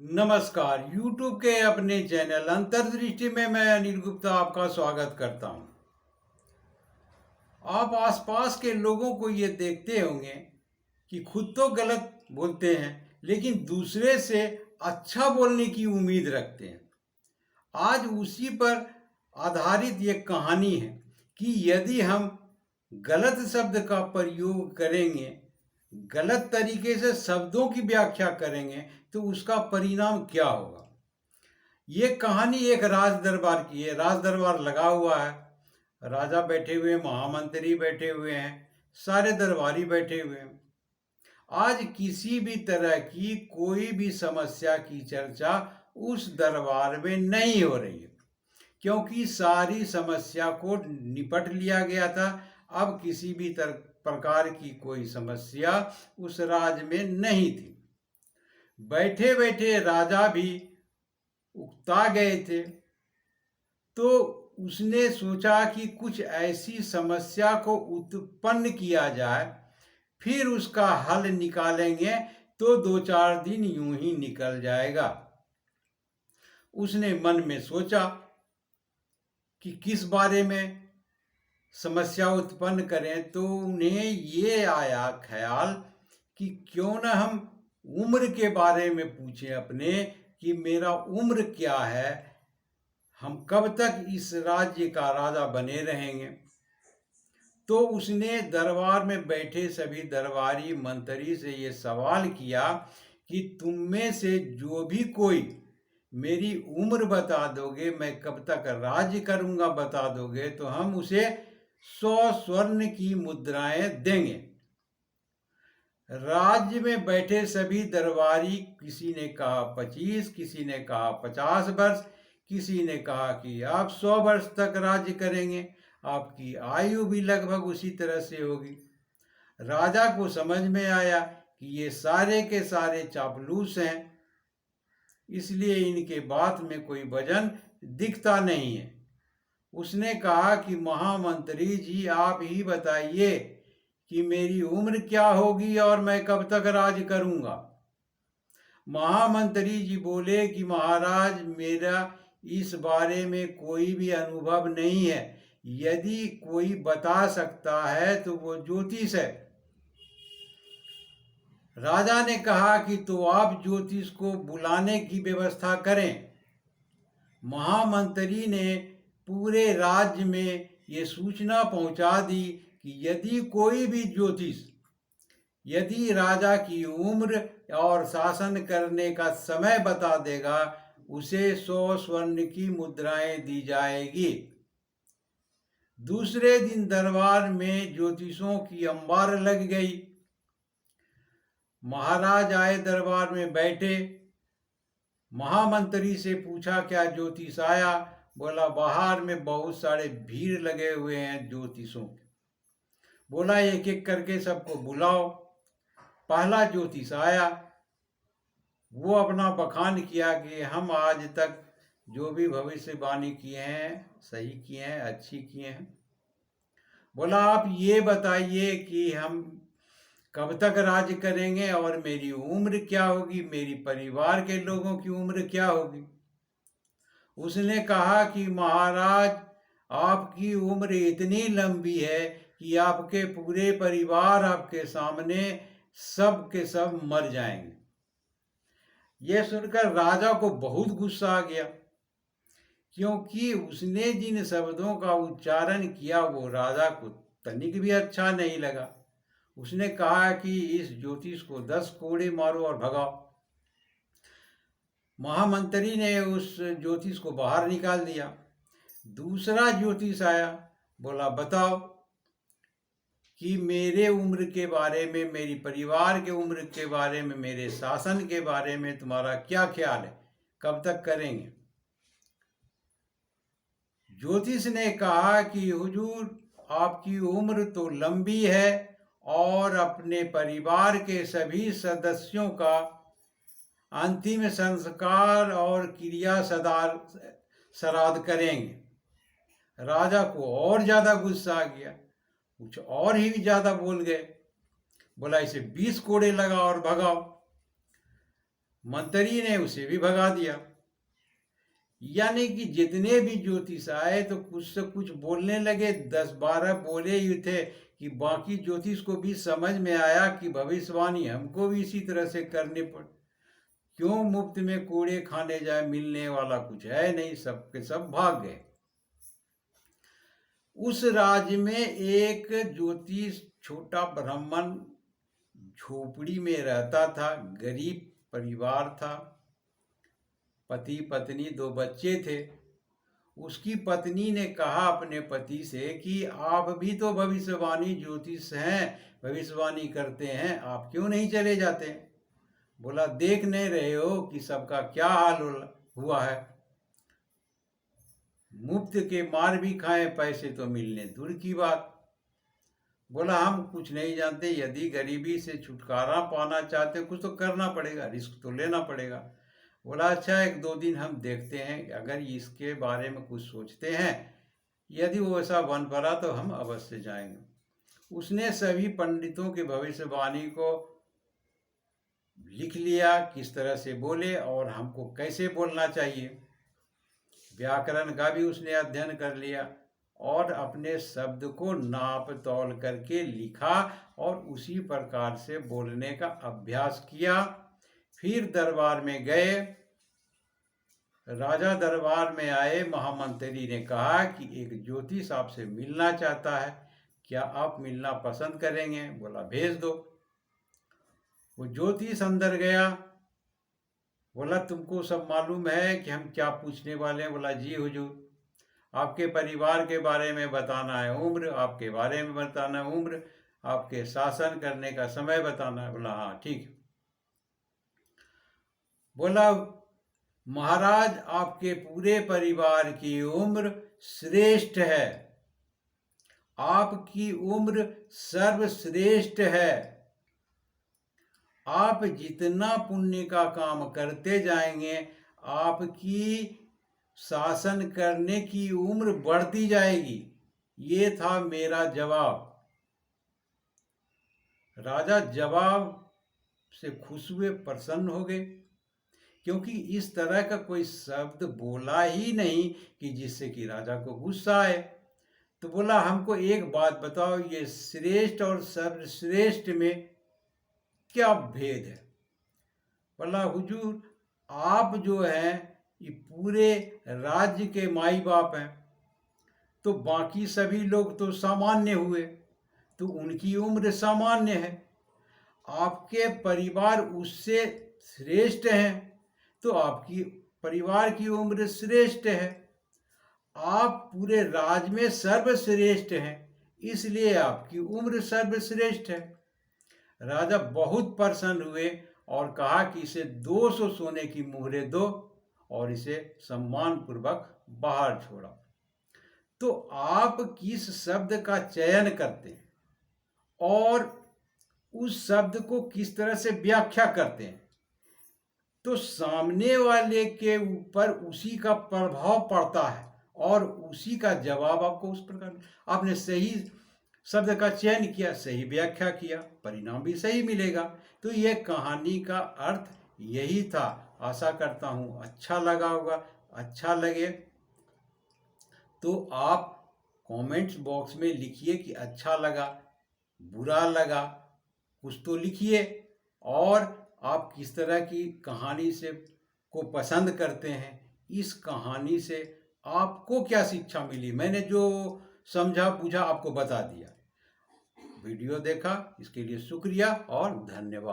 नमस्कार। YouTube के अपने चैनल अंतर्दृष्टि में मैं अनिल गुप्ता आपका स्वागत करता हूं। आप आसपास के लोगों को ये देखते होंगे कि खुद तो गलत बोलते हैं लेकिन दूसरे से अच्छा बोलने की उम्मीद रखते हैं। आज उसी पर आधारित ये कहानी है कि यदि हम गलत शब्द का प्रयोग करेंगे, गलत तरीके से शब्दों की व्याख्या करेंगे तो उसका परिणाम क्या होगा। ये कहानी एक राज दरबार की है। राज दरबार लगा हुआ है, राजा बैठे हुए, महामंत्री बैठे हुए हैं, सारे दरबारी बैठे हुए हैं। आज किसी भी तरह की कोई भी समस्या की चर्चा उस दरबार में नहीं हो रही है, क्योंकि सारी समस्या को निपट लिया गया था। अब किसी भी प्रकार की कोई समस्या उस राज में नहीं थी। बैठे बैठे राजा भी उकता गए थे, तो उसने सोचा कि कुछ ऐसी समस्या को उत्पन्न किया जाए, फिर उसका हल निकालेंगे तो 2-4 दिन यूं ही निकल जाएगा। उसने मन में सोचा कि किस बारे में समस्या उत्पन्न करें, तो उन्हें ये आया ख्याल कि क्यों न हम उम्र के बारे में पूछें अपने, कि मेरा उम्र क्या है, हम कब तक इस राज्य का राजा बने रहेंगे। तो उसने दरबार में बैठे सभी दरबारी मंत्री से ये सवाल किया कि तुम में से जो भी कोई मेरी उम्र बता दोगे, मैं कब तक राज्य करूंगा बता दोगे, तो हम उसे 100 स्वर्ण की मुद्राएं देंगे। राज्य में बैठे सभी दरबारी, किसी ने कहा 25, किसी ने कहा 50 वर्ष, किसी ने कहा कि आप 100 वर्ष तक राज्य करेंगे, आपकी आयु भी लगभग उसी तरह से होगी। राजा को समझ में आया कि ये सारे के सारे चापलूस हैं, इसलिए इनके बात में कोई वजन दिखता नहीं है। उसने कहा कि महामंत्री जी, आप ही बताइए कि मेरी उम्र क्या होगी और मैं कब तक राज करूंगा। महामंत्री जी बोले कि महाराज, मेरा इस बारे में कोई भी अनुभव नहीं है। यदि कोई बता सकता है तो वो ज्योतिष है। राजा ने कहा कि तो आप ज्योतिष को बुलाने की व्यवस्था करें। महामंत्री ने पूरे राज्य में ये सूचना पहुंचा दी कि यदि कोई भी ज्योतिष यदि राजा की उम्र और शासन करने का समय बता देगा, उसे 100 स्वर्ण की मुद्राएं दी जाएगी। दूसरे दिन दरबार में ज्योतिषों की अंबार लग गई। महाराज आए, दरबार में बैठे। महामंत्री से पूछा क्या ज्योतिष आया? बोला बाहर में बहुत सारे भीड़ लगे हुए हैं ज्योतिषों के। बोला एक एक करके सबको बुलाओ। पहला ज्योतिष आया, वो अपना बखान किया कि हम आज तक जो भी भविष्यवाणी किए हैं सही किए हैं, अच्छी किए हैं। बोला आप ये बताइए कि हम कब तक राज करेंगे और मेरी उम्र क्या होगी, मेरी परिवार के लोगों की उम्र क्या होगी। उसने कहा कि महाराज, आपकी उम्र इतनी लंबी है कि आपके पूरे परिवार आपके सामने सब के सब मर जाएंगे। यह सुनकर राजा को बहुत गुस्सा आ गया, क्योंकि उसने जिन शब्दों का उच्चारण किया वो राजा को तनिक भी अच्छा नहीं लगा। उसने कहा कि इस ज्योतिष को 10 कोड़े मारो और भगाओ। महामंत्री ने उस ज्योतिष को बाहर निकाल दिया। दूसरा ज्योतिष आया, बोला बताओ कि मेरे उम्र के बारे में, मेरी परिवार के उम्र के बारे में, मेरे शासन के बारे में तुम्हारा क्या ख्याल है, कब तक करेंगे। ज्योतिष ने कहा कि हुजूर, आपकी उम्र तो लंबी है और अपने परिवार के सभी सदस्यों का अंतिम संस्कार और क्रिया श्राद्ध करेंगे। राजा को और ज्यादा गुस्सा आ गया, कुछ और ही ज्यादा बोल गए। बोला इसे 20 कोड़े लगा और भगाओ। मंत्री ने उसे भी भगा दिया। यानी कि जितने भी ज्योतिष आए तो कुछ से कुछ बोलने लगे, 10-12 बोले ही थे कि बाकी ज्योतिष को भी समझ में आया कि भविष्यवाणी हमको भी इसी तरह से करने पड़, क्यों मुफ्त में कूड़े खाने जाए, मिलने वाला कुछ है नहीं, सबके सब भाग गए। उस राज्य में एक ज्योतिष छोटा ब्राह्मण झोपड़ी में रहता था, गरीब परिवार था, पति पत्नी 2 बच्चे थे। उसकी पत्नी ने कहा अपने पति से कि आप भी तो भविष्यवाणी ज्योतिष हैं, भविष्यवाणी करते हैं, आप क्यों नहीं चले जाते? बोला देख नहीं रहे हो कि सबका क्या हाल हुआ है, मुफ्त के मार भी खाएं, पैसे तो मिलने दूर की बात। बोला हम कुछ नहीं जानते, यदि गरीबी से छुटकारा पाना चाहते कुछ तो करना पड़ेगा, रिस्क तो लेना पड़ेगा। बोला अच्छा 1-2 दिन हम देखते हैं, अगर इसके बारे में कुछ सोचते हैं, यदि वो ऐसा बन पड़ा तो हम अवश्य जाएंगे। उसने सभी पंडितों की भविष्यवाणी को लिख लिया, किस तरह से बोले और हमको कैसे बोलना चाहिए। व्याकरण का भी उसने अध्ययन कर लिया और अपने शब्द को नाप तौल करके लिखा और उसी प्रकार से बोलने का अभ्यास किया। फिर दरबार में गए, राजा दरबार में आए, महामंत्री ने कहा कि एक ज्योतिष आपसे मिलना चाहता है, क्या आप मिलना पसंद करेंगे? बोला भेज दो। वो ज्योतिष अंदर गया, बोला तुमको सब मालूम है कि हम क्या पूछने वाले हैं? बोला जी हुजूर, आपके परिवार के बारे में बताना है, उम्र आपके बारे में बताना है, उम्र आपके शासन करने का समय बताना है। बोला हाँ ठीक। बोला महाराज आपके पूरे परिवार की उम्र श्रेष्ठ है, आपकी उम्र सर्वश्रेष्ठ है, आप जितना पुण्य का काम करते जाएंगे आपकी शासन करने की उम्र बढ़ती जाएगी। ये था मेरा जवाब। राजा जवाब से खुश हुए, प्रसन्न हो गए, क्योंकि इस तरह का कोई शब्द बोला ही नहीं कि जिससे कि राजा को गुस्सा आए। तो बोला हमको एक बात बताओ, ये श्रेष्ठ और सर्वश्रेष्ठ में क्या भेद है? बोला हुजूर आप जो हैं ये पूरे राज्य के माई बाप हैं, तो बाकी सभी लोग तो सामान्य हुए, तो उनकी उम्र सामान्य है, आपके परिवार उससे श्रेष्ठ हैं तो आपकी परिवार की उम्र श्रेष्ठ है, आप पूरे राज्य में सर्वश्रेष्ठ हैं इसलिए आपकी उम्र सर्वश्रेष्ठ है। राजा बहुत प्रसन्न हुए और कहा कि इसे 200 सोने की मुहरें दो और इसे सम्मान पूर्वक बाहर छोड़ा। तो आप किस शब्द का चयन करते हैं और उस शब्द को किस तरह से व्याख्या करते हैं, तो सामने वाले के ऊपर उसी का प्रभाव पड़ता है और उसी का जवाब आपको उस प्रकार, आपने सही शब्द का चयन किया, सही व्याख्या किया, परिणाम भी सही मिलेगा। तो यह कहानी का अर्थ यही था। आशा करता हूँ अच्छा लगा होगा। अच्छा लगे तो आप कमेंट्स बॉक्स में लिखिए कि अच्छा लगा, बुरा लगा, कुछ तो लिखिए, और आप किस तरह की कहानी से को पसंद करते हैं, इस कहानी से आपको क्या शिक्षा मिली। मैंने जो समझा बूझा आपको बता दिया। वीडियो देखा इसके लिए शुक्रिया और धन्यवाद।